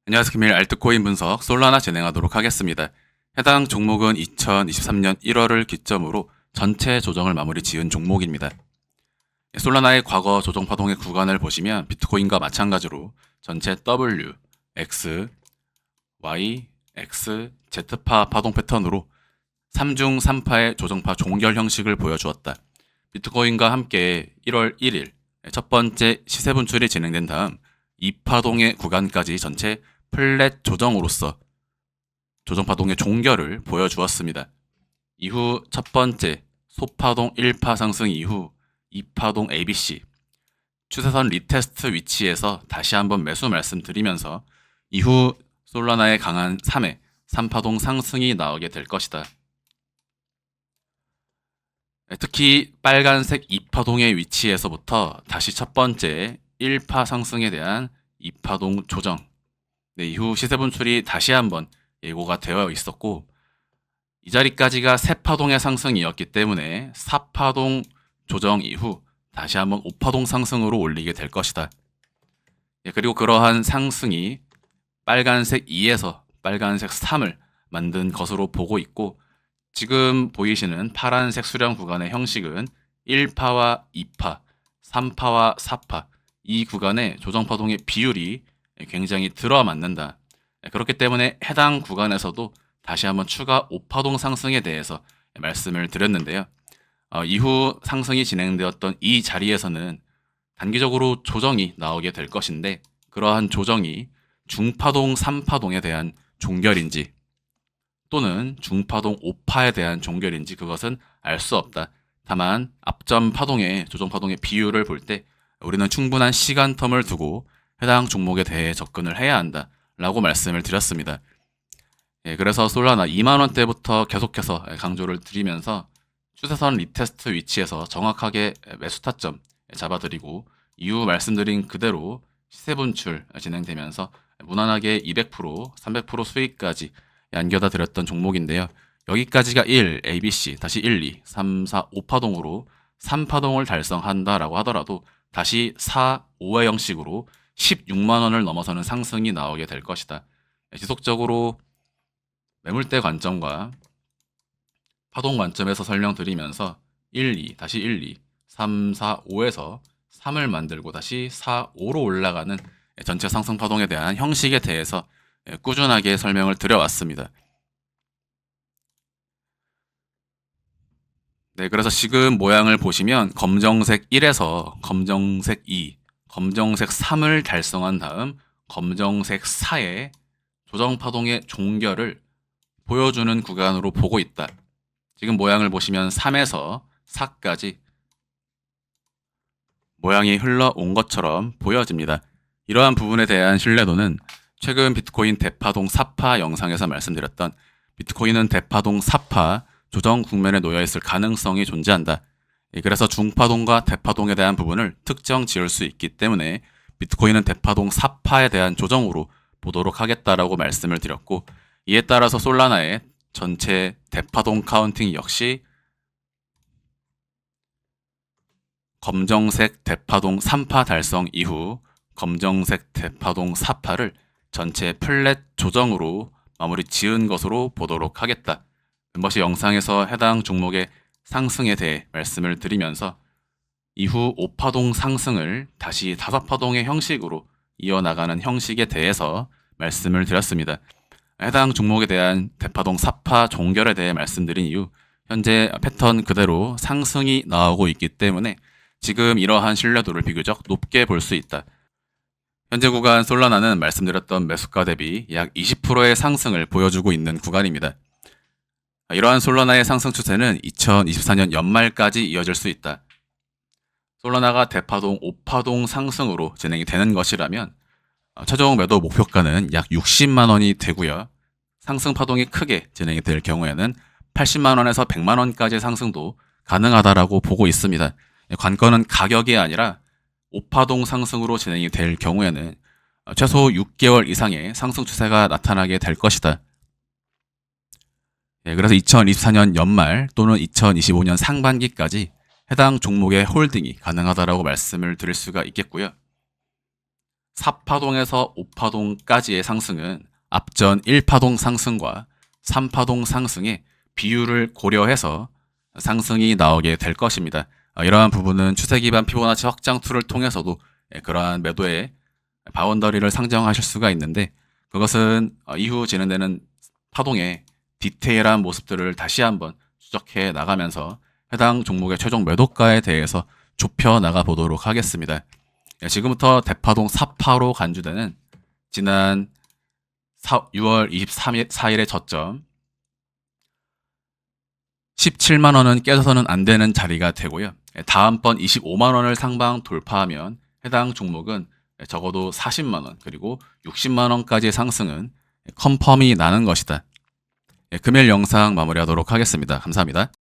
안녕하세요. 금일 알트코인 분석 솔라나 진행하도록 하겠습니다. 해당 종목은 2023년 1월을 기점으로 전체 조정을 마무리 지은 종목입니다. 솔라나의 과거 조정 파동의 구간을 보시면 비트코인과 마찬가지로 전체 W, X, Y, X, Z파 파동 패턴으로 3중 3파의 조정파 종결 형식을 보여주었다. 비트코인과 함께 1월 1일 첫 번째 시세 분출이 진행된 다음 2파동의 구간까지 전체 플랫 조정으로서 조정파동의 종결을 보여주었습니다. 이후 첫 번째 소파동 1파 상승 이후 2파동 ABC 추세선 리테스트 위치에서 다시 한번 매수 말씀드리면서 이후 솔라나의 강한 3회 3파동 상승이 나오게 될 것이다. 특히 빨간색 2파동의 위치에서부터 다시 첫 번째 1파 상승에 대한 2파동 조정, 이후 시세 분출이 다시 한번 예고가 되어 있었고 이 자리까지가 3파동의 상승이었기 때문에 4파동 조정 이후 다시 한번 5파동 상승으로 올리게 될 것이다. 그리고 그러한 상승이 빨간색 2에서 빨간색 3을 만든 것으로 보고 있고 지금 보이시는 파란색 수렴 구간의 형식은 1파와 2파, 3파와 4파 이 구간의 조정파동의 비율이 굉장히 들어맞는다. 그렇기 때문에 해당 구간에서도 다시 한번 추가 5파동 상승에 대해서 말씀을 드렸는데요. 이후 상승이 진행되었던 이 자리에서는 단기적으로 조정이 나오게 될 것인데 그러한 조정이 중파동 3파동에 대한 종결인지 또는 중파동 5파에 대한 종결인지 그것은 알 수 없다. 다만 앞전 파동의 조정파동의 비율을 볼 때 우리는 충분한 시간 텀을 두고 해당 종목에 대해 접근을 해야 한다 라고 말씀을 드렸습니다. 그래서 솔라나 2만원대부터 계속해서 강조를 드리면서 추세선 리테스트 위치에서 정확하게 매수 타점 잡아드리고 이후 말씀드린 그대로 시세 분출 진행되면서 무난하게 200%, 300% 수익까지 안겨다 드렸던 종목인데요. 여기까지가 1, ABC, 다시 1, 2, 3, 4, 5파동으로 3파동을 달성한다라고 하더라도 다시 4, 5의 형식으로 16만원을 넘어서는 상승이 나오게 될 것이다. 지속적으로 매물대 관점과 파동 관점에서 설명드리면서 1, 2, 다시 1, 2, 3, 4, 5에서 3을 만들고 다시 4, 5로 올라가는 전체 상승 파동에 대한 형식에 대해서 꾸준하게 설명을 드려왔습니다. 그래서 지금 모양을 보시면 검정색 1에서 검정색 2, 검정색 3을 달성한 다음 검정색 4의 조정파동의 종결을 보여주는 구간으로 보고 있다. 지금 모양을 보시면 3에서 4까지 모양이 흘러온 것처럼 보여집니다. 이러한 부분에 대한 신뢰도는 최근 비트코인 대파동 4파 영상에서 말씀드렸던 비트코인은 대파동 4파 조정 국면에 놓여 있을 가능성이 존재한다. 그래서 중파동과 대파동에 대한 부분을 특정 지을 수 있기 때문에 비트코인은 대파동 4파에 대한 조정으로 보도록 하겠다라고 말씀을 드렸고 이에 따라서 솔라나의 전체 대파동 카운팅 역시 검정색 대파동 3파 달성 이후 검정색 대파동 4파를 전체 플랫 조정으로 마무리 지은 것으로 보도록 하겠다. 멤버십 영상에서 해당 종목의 상승에 대해 말씀을 드리면서 이후 5파동 상승을 다시 5파동의 형식으로 이어나가는 형식에 대해서 말씀을 드렸습니다. 해당 종목에 대한 대파동 4파 종결에 대해 말씀드린 이후 현재 패턴 그대로 상승이 나오고 있기 때문에 지금 이러한 신뢰도를 비교적 높게 볼 수 있다. 현재 구간 솔라나는 말씀드렸던 매수가 대비 약 20%의 상승을 보여주고 있는 구간입니다. 이러한 솔라나의 상승 추세는 2024년 연말까지 이어질 수 있다. 솔라나가 대파동 5파동 상승으로 진행이 되는 것이라면 최종 매도 목표가는 약 60만 원이 되고요. 상승 파동이 크게 진행이 될 경우에는 80만 원에서 100만 원까지 상승도 가능하다라고 보고 있습니다. 관건은 가격이 아니라 5파동 상승으로 진행이 될 경우에는 최소 6개월 이상의 상승 추세가 나타나게 될 것이다. 그래서 2024년 연말 또는 2025년 상반기까지 해당 종목의 홀딩이 가능하다라고 말씀을 드릴 수가 있겠고요. 4파동에서 5파동까지의 상승은 앞전 1파동 상승과 3파동 상승의 비율을 고려해서 상승이 나오게 될 것입니다. 이러한 부분은 추세 기반 피보나치 확장 툴을 통해서도 그러한 매도의 바운더리를 상정하실 수가 있는데, 그것은 이후 진행되는 파동의 디테일한 모습들을 다시 한번 추적해 나가면서 해당 종목의 최종 매도가에 대해서 좁혀 나가 보도록 하겠습니다. 지금부터 대파동 4파로 간주되는 지난 6월 24일의 저점 17만원은 깨져서는 안 되는 자리가 되고요. 다음번 25만원을 상방 돌파하면 해당 종목은 적어도 40만원 그리고 60만원까지의 상승은 컨펌이 나는 것이다. 금일 영상 마무리하도록 하겠습니다. 감사합니다.